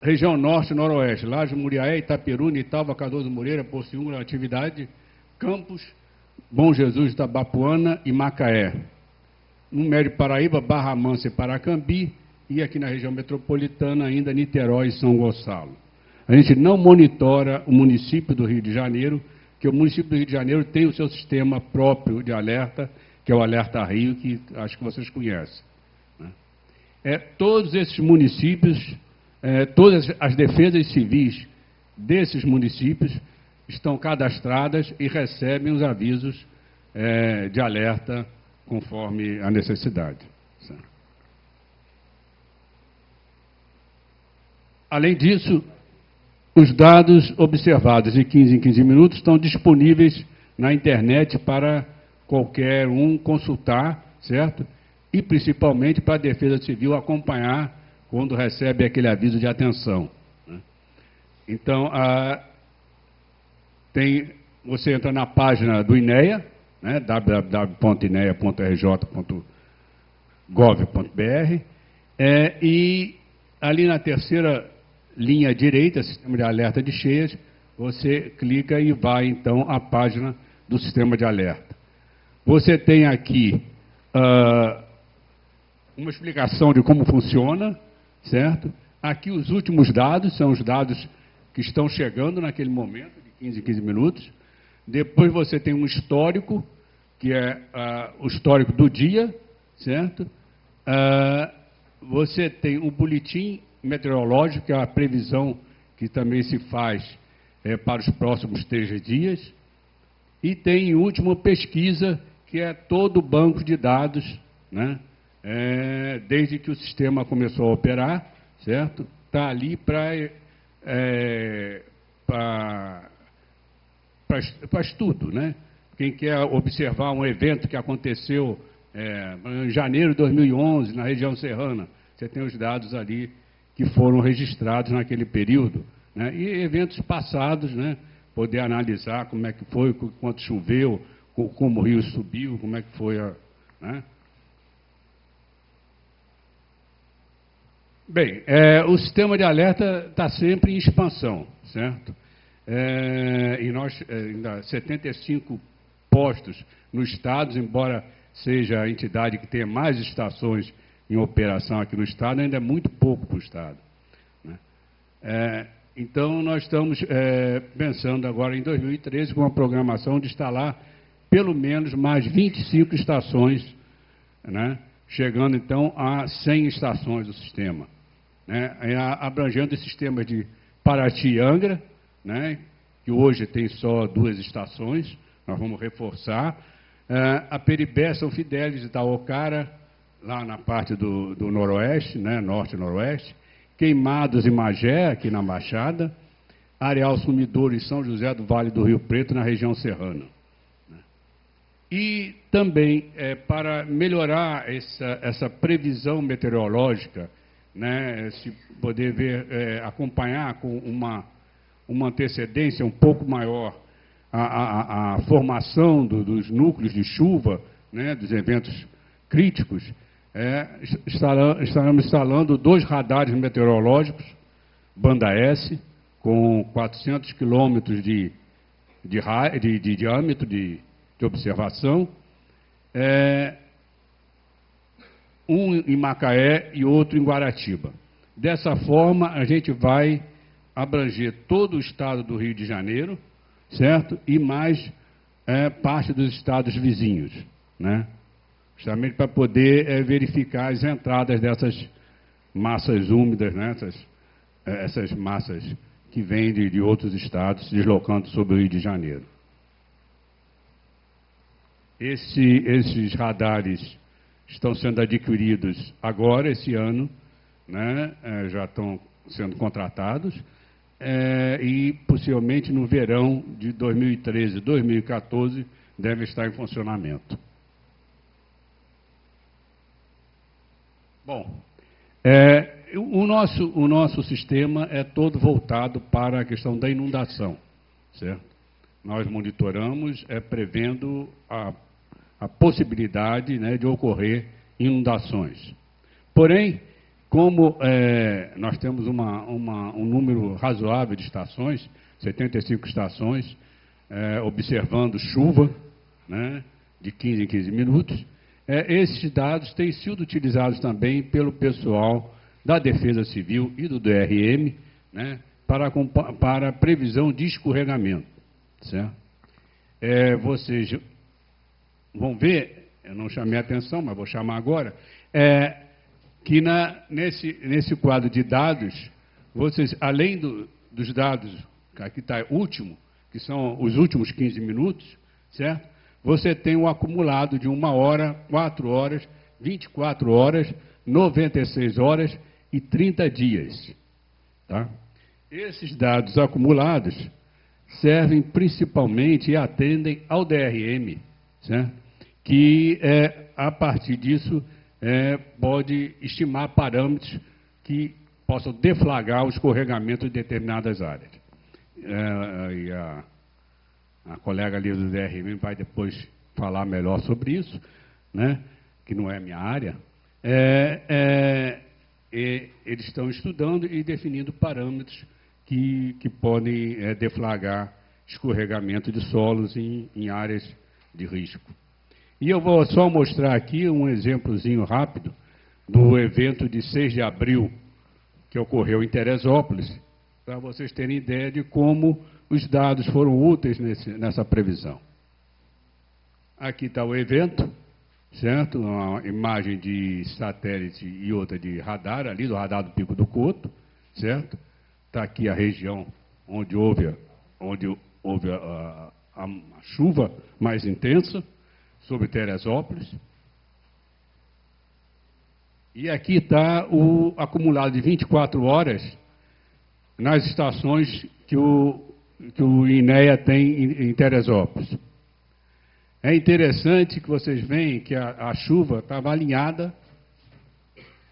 Região Norte e Noroeste, Laje, Muriaé, Itaperuna, Italva, Cardoso Moreira, Porciúncula, Atividade, Campos, Bom Jesus, Itabapuana e Macaé. No Médio Paraíba, Barra Mansa e Paracambi, e aqui na região metropolitana ainda Niterói e São Gonçalo. A gente não monitora o município do Rio de Janeiro, que o município do Rio de Janeiro tem o seu sistema próprio de alerta, que é o Alerta Rio, que acho que vocês conhecem. Todos esses municípios, todas as defesas civis desses municípios estão cadastradas e recebem os avisos de alerta conforme a necessidade. Além disso, os dados observados de 15 em 15 minutos estão disponíveis na internet para qualquer um consultar, certo? E principalmente para a Defesa Civil acompanhar quando recebe aquele aviso de atenção. Então, você entra na página do INEA, www.inea.rj.gov.br, e ali na terceira linha direita, Sistema de Alerta de Cheias, você clica e vai, então, à página do Sistema de Alerta. Você tem aqui uma explicação de como funciona, certo? Aqui os últimos dados, são os dados que estão chegando naquele momento, de 15 em 15 minutos. Depois você tem um histórico, que é o histórico do dia, certo? Você tem o boletim meteorológico, que é a previsão que também se faz para os próximos 3 dias. E tem, em último, pesquisa, que é todo o banco de dados, né? Desde que o sistema começou a operar, certo? Está ali para estudo, né? Quem quer observar um evento que aconteceu em janeiro de 2011, na região serrana, você tem os dados ali que foram registrados naquele período, né? E eventos passados, né? Poder analisar como é que foi, quanto choveu, como o rio subiu, como é que foi né? Bem, o sistema de alerta está sempre em expansão, certo? E nós, ainda 75 postos no Estado, embora seja a entidade que tenha mais estações em operação aqui no Estado, ainda é muito pouco para o Estado, né? Então, nós estamos pensando agora em 2013 com uma programação de instalar pelo menos mais 25 estações, né? Chegando então a 100 estações do sistema, né? Abrangendo os sistemas de Paraty e Angra, né? Que hoje tem só 2 estações, nós vamos reforçar. A Peribé, São Fidélis e Itaocara, lá na parte do noroeste, né? Norte e noroeste. Queimados e Magé, aqui na Baixada. Areal Sumidouro e São José do Vale do Rio Preto, na região serrana. E também, para melhorar essa previsão meteorológica, né, se poder ver, acompanhar com uma antecedência um pouco maior a formação dos núcleos de chuva, né, dos eventos críticos, estaremos instalando 2 radares meteorológicos, banda S, com 400 quilômetros de diâmetro de observação, um em Macaé e outro em Guaratiba. Dessa forma, a gente vai abranger todo o estado do Rio de Janeiro, certo? E mais parte dos estados vizinhos, né? Justamente para poder verificar as entradas dessas massas úmidas, né? Essas massas que vêm de outros estados, se deslocando sobre o Rio de Janeiro. Esses radares estão sendo adquiridos agora, esse ano, né? Já estão sendo contratados, e possivelmente no verão de 2013, 2014, deve estar em funcionamento. Bom, o nosso sistema é todo voltado para a questão da inundação, certo? Nós monitoramos, prevendo a possibilidade, né, de ocorrer inundações. Porém, como nós temos um número razoável de estações, 75 estações, observando chuva, né, de 15 em 15 minutos, esses dados têm sido utilizados também pelo pessoal da Defesa Civil e do DRM, né, para previsão de escorregamento. Certo? Vocês vão ver, eu não chamei a atenção, mas vou chamar agora, que nesse quadro de dados, vocês, além dos dados, aqui está último, que são os últimos 15 minutos, certo? Você tem um acumulado de 1 hora, 4 horas, 24 horas, 96 horas e 30 dias. Tá? Esses dados acumulados servem principalmente e atendem ao DRM, certo? Que, a partir disso, pode estimar parâmetros que possam deflagrar o escorregamento de determinadas áreas. E a colega ali do DRM vai depois falar melhor sobre isso, né? Que não é minha área. Eles estão estudando e definindo parâmetros que podem deflagrar escorregamento de solos em áreas de risco. E eu vou só mostrar aqui um exemplozinho rápido do evento de 6 de abril, que ocorreu em Teresópolis, para vocês terem ideia de como os dados foram úteis nessa previsão. Aqui está o evento, certo? Uma imagem de satélite e outra de radar, ali do radar do Pico do Couto, certo? Está aqui a região onde houve a chuva mais intensa, sobre Teresópolis. E aqui está o acumulado de 24 horas nas estações que o INEA tem em Teresópolis. É interessante que vocês veem que a chuva estava alinhada,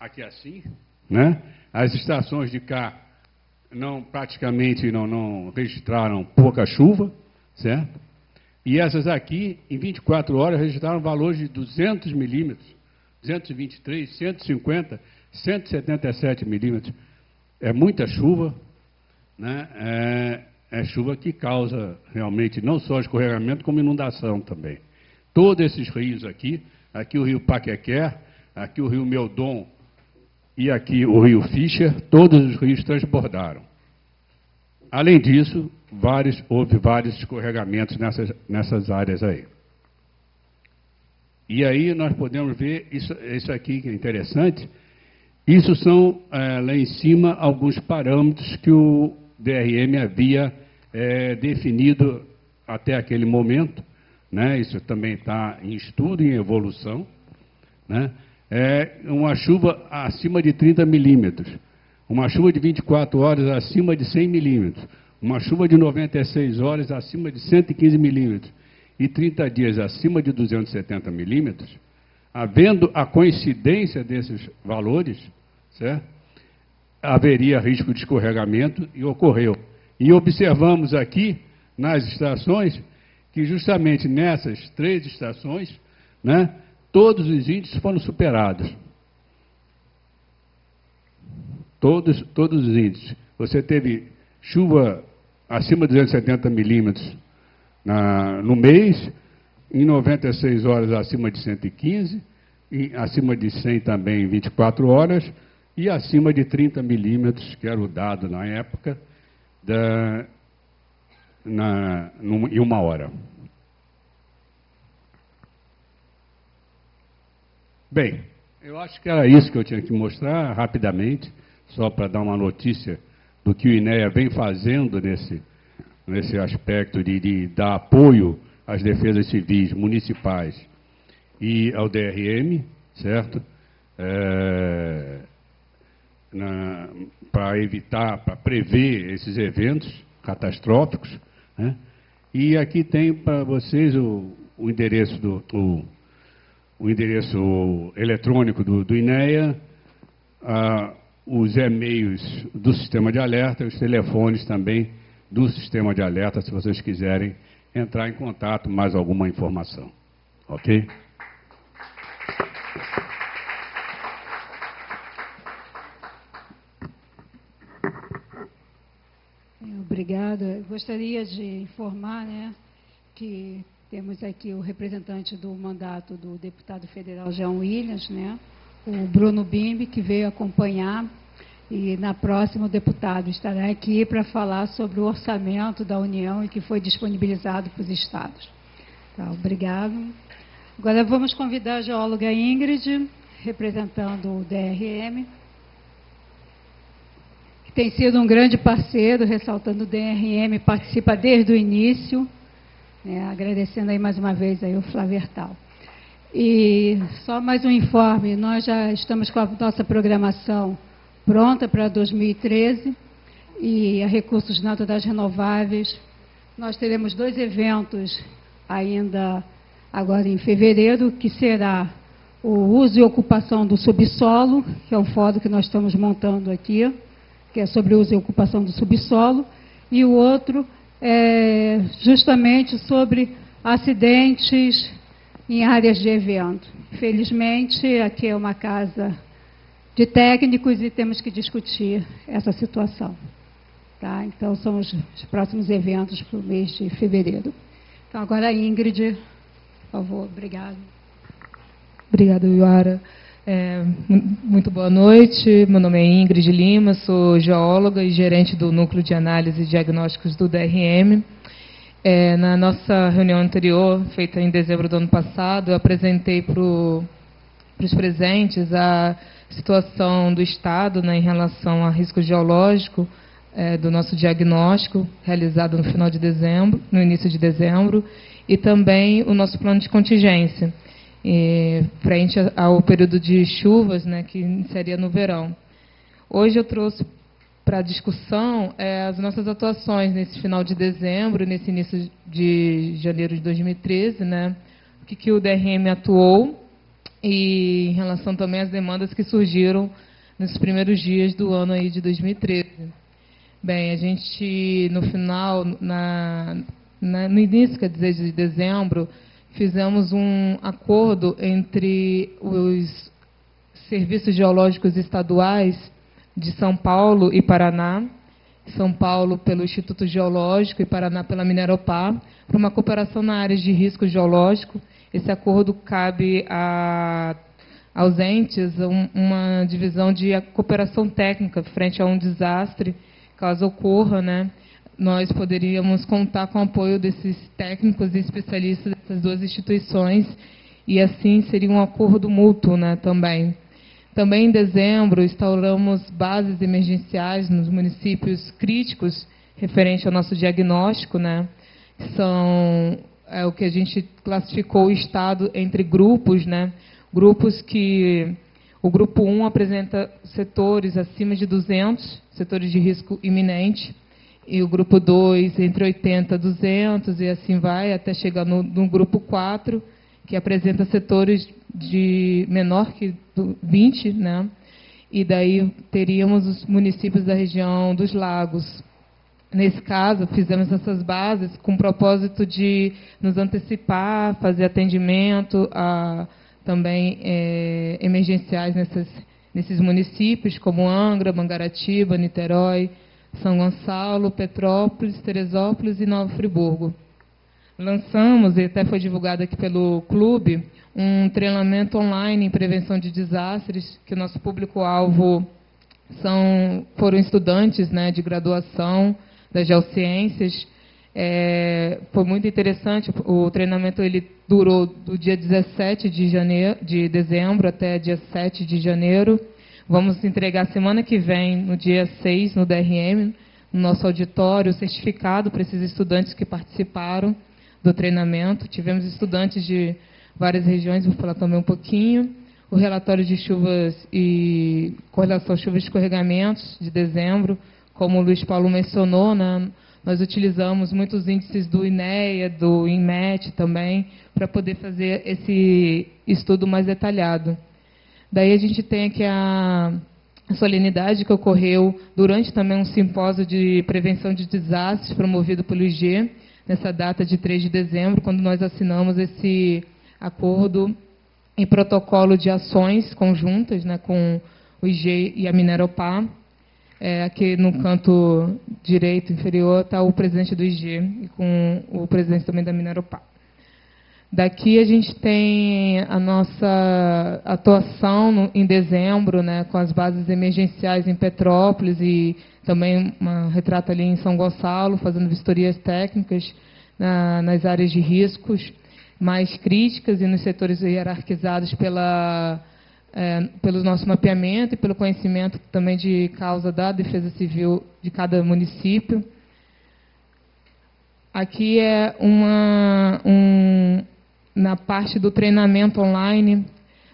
aqui assim, né? As estações de cá praticamente não registraram pouca chuva, certo? E essas aqui, em 24 horas, registraram valores de 200 milímetros, 223, 150, 177 milímetros. É muita chuva, né? É chuva que causa realmente não só escorregamento, como inundação também. Todos esses rios aqui o rio Paquequer, aqui o rio Meudon e aqui o rio Fischer, todos os rios transbordaram. Além disso, houve vários escorregamentos nessas áreas aí. E aí nós podemos ver, isso aqui que é interessante, isso são, lá em cima, alguns parâmetros que o DRM havia definido até aquele momento, né? Isso também está em estudo, em evolução, né? Uma chuva acima de 30 milímetros, uma chuva de 24 horas acima de 100 milímetros, uma chuva de 96 horas acima de 115 milímetros e 30 dias acima de 270 milímetros, havendo a coincidência desses valores, certo? Haveria risco de escorregamento e ocorreu. E observamos aqui, nas estações, que justamente nessas 3 estações, né, todos os índices foram superados. Todos os índices. Você teve chuva acima de 270 milímetros no mês, em 96 horas acima de 115, e acima de 100 também em 24 horas, e acima de 30 milímetros, que era o dado na época, em 1 hora. Bem, eu acho que era isso que eu tinha que mostrar rapidamente, só para dar uma notícia do que o INEA vem fazendo nesse aspecto de dar apoio às defesas civis municipais e ao DRM, certo? Para evitar, para prever esses eventos catastróficos, né? E aqui tem para vocês o endereço o endereço eletrônico do INEA, os e-mails do sistema de alerta, os telefones também do sistema de alerta, se vocês quiserem entrar em contato, mais alguma informação. Ok? Obrigada. Eu gostaria de informar, né, que temos aqui o representante do mandato do deputado federal Jean Williams, né, o Bruno Bimbi, que veio acompanhar, e na próxima o deputado estará aqui para falar sobre o orçamento da União e que foi disponibilizado para os estados. Tá, obrigado. Agora vamos convidar a geóloga Ingrid, representando o DRM, que tem sido um grande parceiro, ressaltando o DRM, participa desde o início, né, agradecendo aí mais uma vez aí o Flávio Hertal. E só mais um informe, nós já estamos com a nossa programação pronta para 2013 e a Recursos Naturais Renováveis. Nós teremos 2 eventos ainda agora em fevereiro, que será o uso e ocupação do subsolo, que é um fórum que nós estamos montando aqui, que é sobre o uso e ocupação do subsolo, e o outro é justamente sobre acidentes em áreas de evento. Felizmente, aqui é uma casa de técnicos e temos que discutir essa situação. Tá? Então, são os próximos eventos para o mês de fevereiro. Então, agora a Ingrid, por favor. Obrigada. Obrigada, Iara. Muito boa noite. Meu nome é Ingrid Lima, sou geóloga e gerente do Núcleo de Análise e Diagnósticos do DRM. Na nossa reunião anterior, feita em dezembro do ano passado, eu apresentei para os presentes a situação do Estado, né, em relação a risco geológico do nosso diagnóstico, realizado no final de dezembro, no início de dezembro, e também o nosso plano de contingência, frente ao período de chuvas, né, que iniciaria no verão. Hoje eu trouxe para discussão as nossas atuações nesse final de dezembro e nesse início de janeiro de 2013, né, o que o DRM atuou, e em relação também às demandas que surgiram nos primeiros dias do ano aí de 2013. Bem, a gente, no final, no início, quer dizer, de dezembro, fizemos um acordo entre os serviços geológicos estaduais de São Paulo e Paraná, São Paulo pelo Instituto Geológico e Paraná pela Mineropar, para uma cooperação na área de risco geológico. Esse acordo cabe aos entes uma divisão de cooperação técnica frente a um desastre, caso ocorra, né? Nós poderíamos contar com o apoio desses técnicos e especialistas dessas 2 instituições, e assim seria um acordo mútuo, né, também. Também em dezembro instauramos bases emergenciais nos municípios críticos referente ao nosso diagnóstico, né? São o que a gente classificou o Estado entre grupos, né? Grupos que o grupo 1 apresenta setores acima de 200, setores de risco iminente, e o grupo 2 entre 80 e 200, e assim vai, até chegar no grupo 4, que apresenta setores de menor que 20, né? E daí teríamos os municípios da região dos lagos. Nesse caso, fizemos essas bases com o propósito de nos antecipar, fazer atendimento a também emergenciais nesses municípios, como Angra, Mangaratiba, Niterói, São Gonçalo, Petrópolis, Teresópolis e Nova Friburgo. Lançamos, e até foi divulgado aqui pelo clube, um treinamento online em prevenção de desastres, que o nosso público-alvo foram estudantes, né, de graduação das geociências. Foi muito interessante. O treinamento ele durou do dia 17 de dezembro até dia 7 de janeiro. Vamos entregar semana que vem, no dia 6, no DRM, no nosso auditório, o certificado para esses estudantes que participaram do treinamento. Tivemos estudantes de várias regiões, vou falar também um pouquinho. O relatório de chuvas e correlação a chuvas e escorregamentos de dezembro, como o Luiz Paulo mencionou, né, nós utilizamos muitos índices do INEA, do INMET também, para poder fazer esse estudo mais detalhado. Daí a gente tem aqui a solenidade que ocorreu durante também um simpósio de prevenção de desastres promovido pelo IG, nessa data de 3 de dezembro, quando nós assinamos esse acordo em protocolo de ações conjuntas, né, com o IG e a Mineropar. Aqui no canto direito inferior está o presidente do IG e com o presidente também da Mineropar. Daqui a gente tem a nossa atuação em dezembro, né, com as bases emergenciais em Petrópolis e também uma retrata ali em São Gonçalo, fazendo vistorias técnicas nas áreas de riscos mais críticas e nos setores hierarquizados pelo nosso mapeamento e pelo conhecimento também de causa da Defesa Civil de cada município. Aqui é na parte do treinamento online,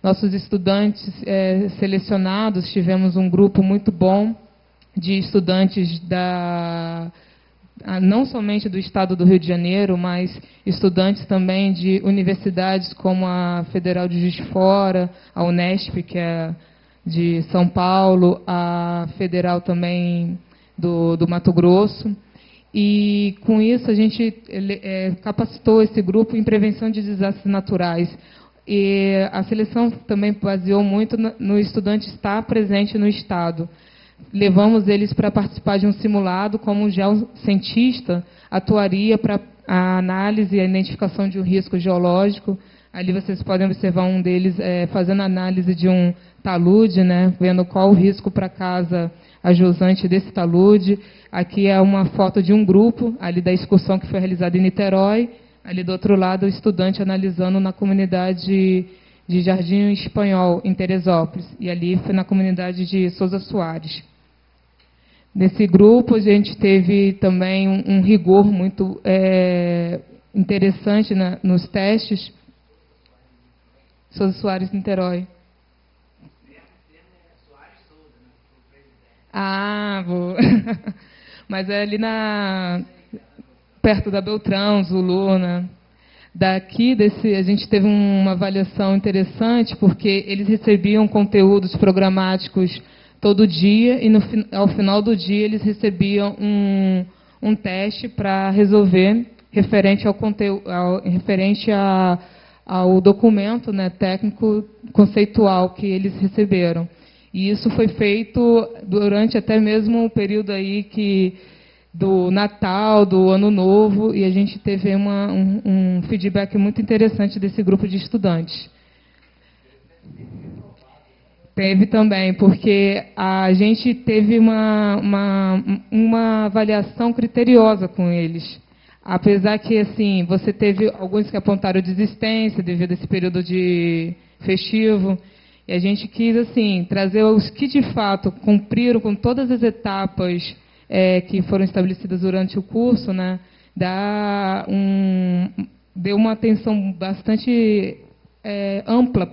nossos estudantes selecionados, tivemos um grupo muito bom de estudantes não somente do estado do Rio de Janeiro, mas estudantes também de universidades como a Federal de Juiz de Fora, a Unesp, que é de São Paulo, a Federal também do Mato Grosso. E, com isso, a gente capacitou esse grupo em prevenção de desastres naturais. E a seleção também baseou muito no estudante estar presente no Estado. Levamos eles para participar de um simulado, como o geocientista atuaria para a análise e a identificação de um risco geológico. Ali vocês podem observar um deles fazendo análise de um talude, né, vendo qual o risco para a casa a jusante desse talude. Aqui é uma foto de um grupo, ali da excursão que foi realizada em Niterói. Ali do outro lado, o estudante analisando na comunidade de Jardim Espanhol, em Teresópolis. E ali foi na comunidade de Souza Soares. Nesse grupo, a gente teve também um rigor muito interessante nos testes. Souza Soares, Niterói. Ah, vou. Mas é ali perto da Beltrão, Zulu, né? Daqui, a gente teve uma avaliação interessante, porque eles recebiam conteúdos programáticos todo dia, e ao final do dia eles recebiam um teste para resolver referente ao conteúdo, referente ao documento, né, técnico conceitual que eles receberam. E isso foi feito durante até mesmo o período aí do Natal, do Ano Novo, e a gente teve um feedback muito interessante desse grupo de estudantes. Teve também, porque a gente teve uma avaliação criteriosa com eles. Apesar que, assim, você teve alguns que apontaram desistência devido a esse período de festivo, e a gente quis, assim, trazer os que, de fato, cumpriram com todas as etapas que foram estabelecidas durante o curso, né, deu uma atenção bastante ampla